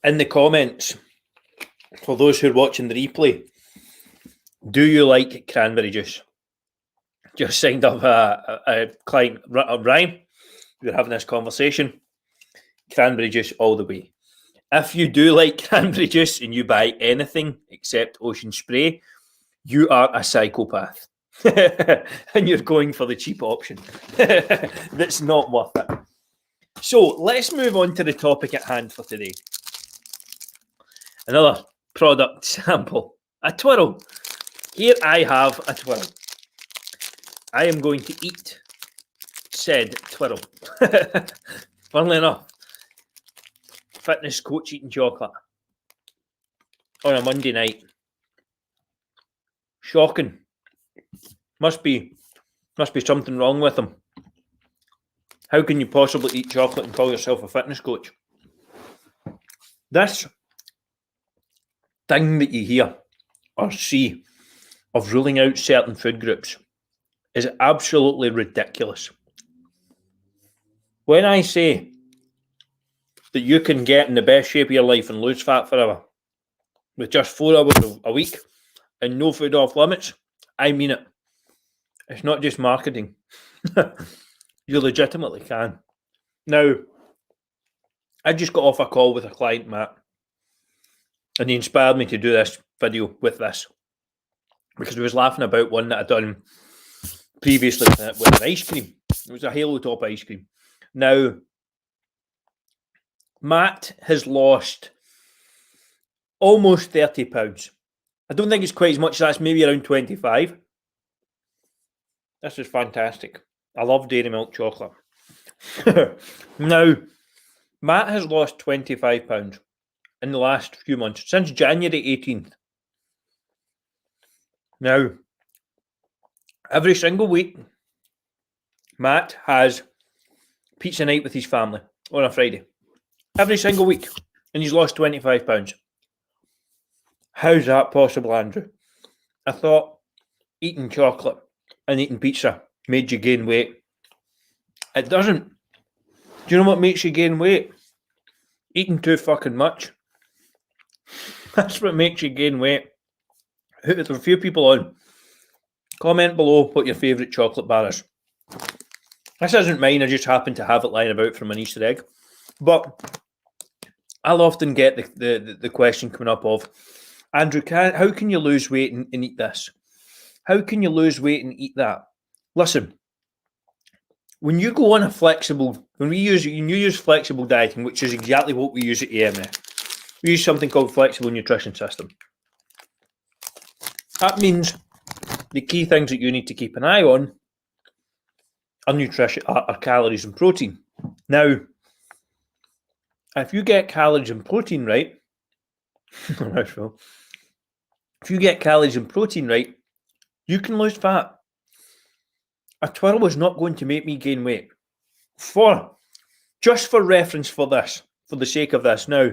in the comments, for those who are watching the replay, do you like cranberry juice? Just signed up a client, Ryan. We're having this conversation. Cranberry juice all the way. If you do like cranberry juice and you buy anything except Ocean Spray, you are a psychopath. And you're going for the cheap option. That's not worth it. So let's move on to the topic at hand for today. Another product sample. A twirl. Here I have a twirl. I am going to eat said twirl. Funnily enough, fitness coach eating chocolate on a Monday night. Shocking. Must be something wrong with them. How can you possibly eat chocolate and call yourself a fitness coach? This thing that you hear or see of ruling out certain food groups is absolutely ridiculous. When I say that you can get in the best shape of your life and lose fat forever with just 4 hours a week and no food off limits, I mean it. It's not just marketing. You legitimately can. Now, I just got off a call with a client, Matt, and he inspired me to do this video with this because he was laughing about one that I'd done previously with an ice cream. It was a Halo Top ice cream. Now, Matt has lost almost 30 pounds. I don't think it's quite as much as that's, maybe around 25. This is fantastic. I love dairy milk chocolate. Now, Matt has lost 25 pounds in the last few months, since January 18th. Now, every single week, Matt has pizza night with his family on a Friday. Every single week. And he's lost 25 pounds. How's that possible, Andrew? I thought eating chocolate and eating pizza made you gain weight. It doesn't. Do you know what makes you gain weight? Eating too fucking much. That's what makes you gain weight. There's a few people on. Comment below what your favourite chocolate bar is. This isn't mine, I just happen to have it lying about from an Easter egg. But I'll often get the question coming up of, Andrew, how can you lose weight and eat this? How can you lose weight and eat that? Listen, when you go on a flexible, when you use flexible dieting, which is exactly what we use at AMF, we use something called flexible nutrition system. That means the key things that you need to keep an eye on are nutrition, are calories and protein. Now, if you get calories and protein right, if you get calories and protein right, you can lose fat. A twirl is not going to make me gain weight. Just for reference for this, for the sake of this now,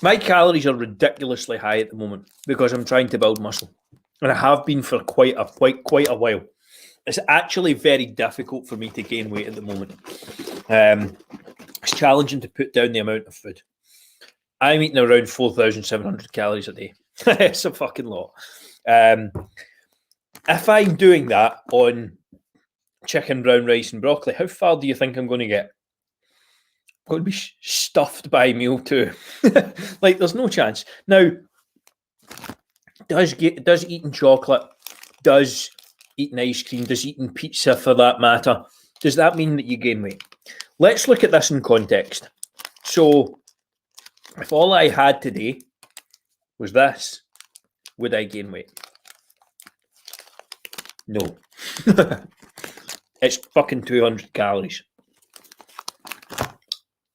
my calories are ridiculously high at the moment because I'm trying to build muscle. And I have been for quite a while. It's actually very difficult for me to gain weight at the moment. It's challenging to put down the amount of food. I'm eating around 4,700 calories a day. It's a fucking lot. If I'm doing that on chicken, brown rice and broccoli, how far do you think I'm going to get? I'm going to be stuffed by meal two. Like, there's no chance. Now, does eating chocolate, does eating ice cream, does eating pizza for that matter, does that mean that you gain weight? Let's look at this in context. So, if all I had today was this, would I gain weight? No. It's fucking 200 calories.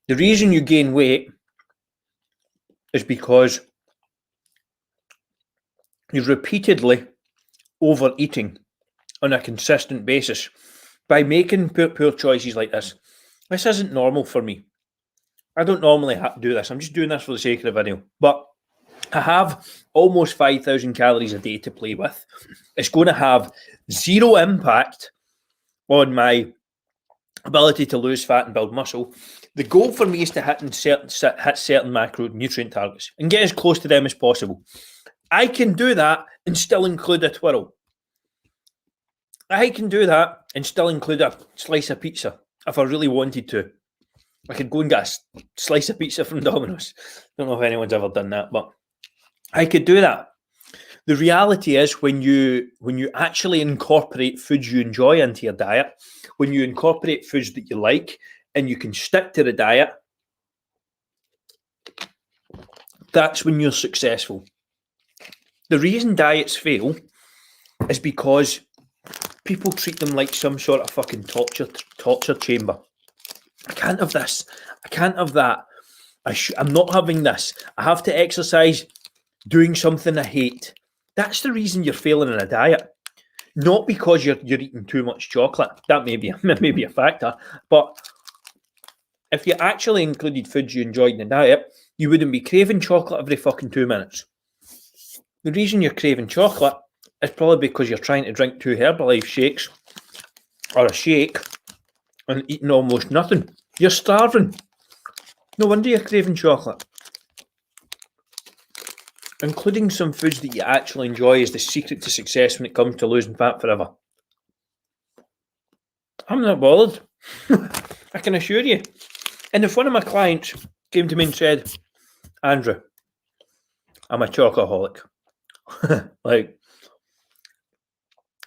The reason you gain weight is because you're repeatedly overeating on a consistent basis by making poor choices like this. This isn't normal for me. I don't normally do this. I'm just doing this for the sake of the video. But I have almost 5,000 calories a day to play with. It's going to have zero impact on my ability to lose fat and build muscle, the goal for me is to hit certain macronutrient targets and get as close to them as possible. I can do that and still include a twirl. I can do that and still include a slice of pizza if I really wanted to. I could go and get a slice of pizza from Domino's. Don't know if anyone's ever done that, but I could do that. The reality is when you actually incorporate foods you enjoy into your diet, when you incorporate foods that you like and you can stick to the diet, that's when you're successful. The reason diets fail is because people treat them like some sort of fucking torture chamber. I can't have this. I can't have that. I'm not having this. I have to exercise doing something I hate. That's the reason you're failing in a diet. Not because you're eating too much chocolate. That may be a factor. But if you actually included foods you enjoyed in the diet, you wouldn't be craving chocolate every fucking 2 minutes. The reason you're craving chocolate is probably because you're trying to drink 2 Herbalife shakes or a shake and eating almost nothing. You're starving. No wonder you're craving chocolate. Including some foods that you actually enjoy is the secret to success when it comes to losing fat forever. I'm not bothered. I can assure you. And if one of my clients came to me and said, Andrew, I'm a chocoholic. Like,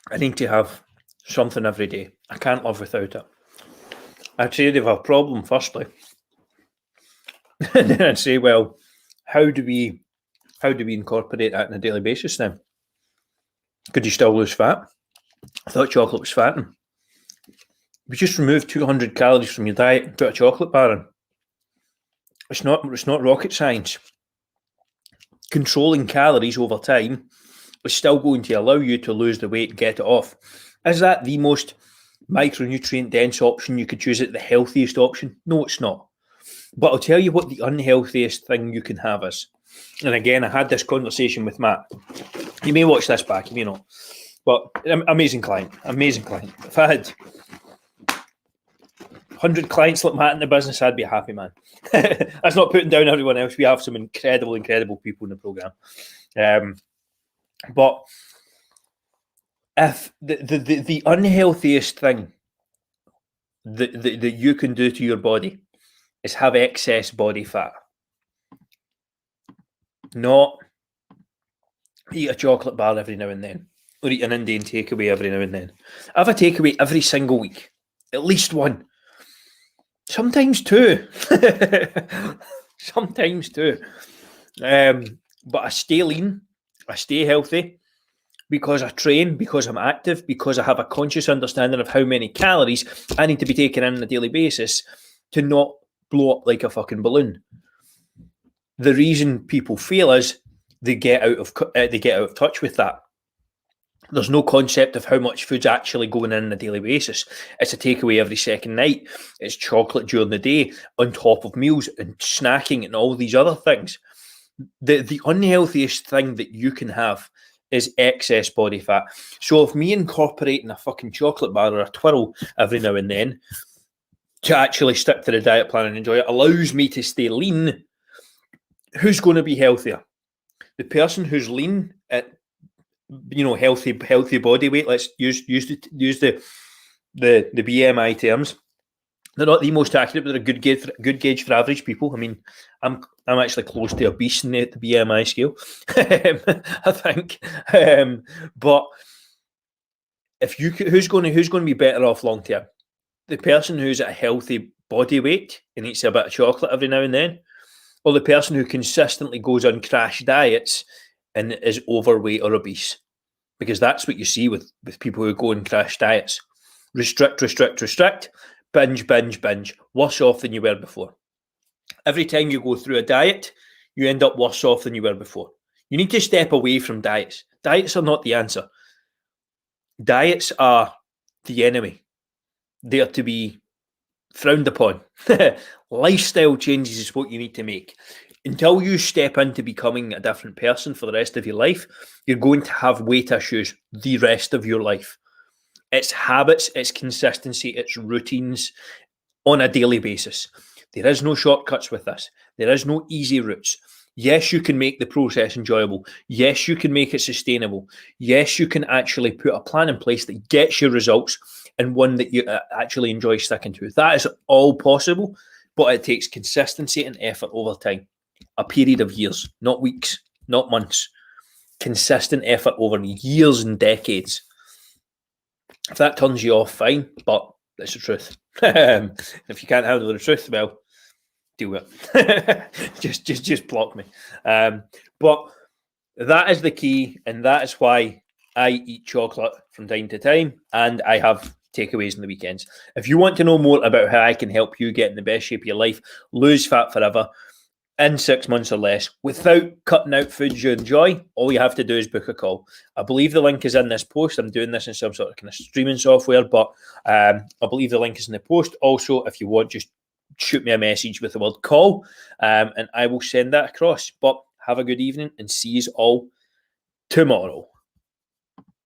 I need to have something every day. I can't live without it. I'd say they have a problem, firstly. And then I'd say, well, how do we incorporate that on a daily basis then? Could you still lose fat? I thought chocolate was fattening. We just removed 200 calories from your diet and put a chocolate bar in. It's not rocket science. Controlling calories over time is still going to allow you to lose the weight and get it off. Is that the most micronutrient dense option you could choose? It the healthiest option? No, it's not. But I'll tell you what the unhealthiest thing you can have is. And again, I had this conversation with Matt. You may watch this back, you may not. But amazing client. If I had 100 clients like Matt in the business, I'd be a happy man. That's not putting down everyone else. We have some incredible people in the program. But if the unhealthiest thing that you can do to your body is have excess body fat. Not eat a chocolate bar every now and then, or eat an Indian takeaway every now and then. I have a takeaway every single week, at least one. Sometimes two. Sometimes two. But I stay lean, I stay healthy, because I train, because I'm active, because I have a conscious understanding of how many calories I need to be taking in on a daily basis to not blow up like a fucking balloon. The reason people fail is they get out of touch with that. There's no concept of how much food's actually going in on a daily basis. It's a takeaway every second night. It's chocolate during the day on top of meals and snacking and all these other things. The unhealthiest thing that you can have is excess body fat. So if me incorporating a fucking chocolate bar or a twirl every now and then to actually stick to the diet plan and enjoy it allows me to stay lean, who's going to be healthier? The person who's lean at healthy body weight. Let's use the BMI terms. They're not the most accurate, but they're a good gauge for average people. I mean, I'm actually close to obese in the BMI scale, I think. But who's going to be better off long term? The person who's at a healthy body weight and eats a bit of chocolate every now and then, or the person who consistently goes on crash diets and is overweight or obese? Because that's what you see with people who go on crash diets. Restrict, binge, worse off than you were before. Every time you go through a diet, you end up worse off than you were before. You need to step away from diets. Diets are not the answer. Diets are the enemy. They are to be frowned upon. Lifestyle changes is what you need to make. Until you step into becoming a different person for the rest of your life, you're going to have weight issues the rest of your life. It's habits, it's consistency, it's routines on a daily basis. There is no shortcuts with this. There is no easy routes. Yes, you can make the process enjoyable. Yes, you can make it sustainable. Yes, you can actually put a plan in place that gets you results and one that you actually enjoy sticking to. That is all possible, but it takes consistency and effort over time. A period of years, not weeks, not months. Consistent effort over years and decades. If that turns you off, fine, but that's the truth. If you can't handle the truth, well, do it. just block me. But that is the key, and that is why I eat chocolate from time to time, and I have takeaways on the weekends. If you want to know more about how I can help you get in the best shape of your life, lose fat forever in 6 months or less without cutting out foods you enjoy, all you have to do is book a call. I believe the link is in this post. I'm doing this in some sort of kind of streaming software, but I believe the link is in the post. Also, if you want, just shoot me a message with the word call, and I will send that across. But have a good evening and see you all tomorrow.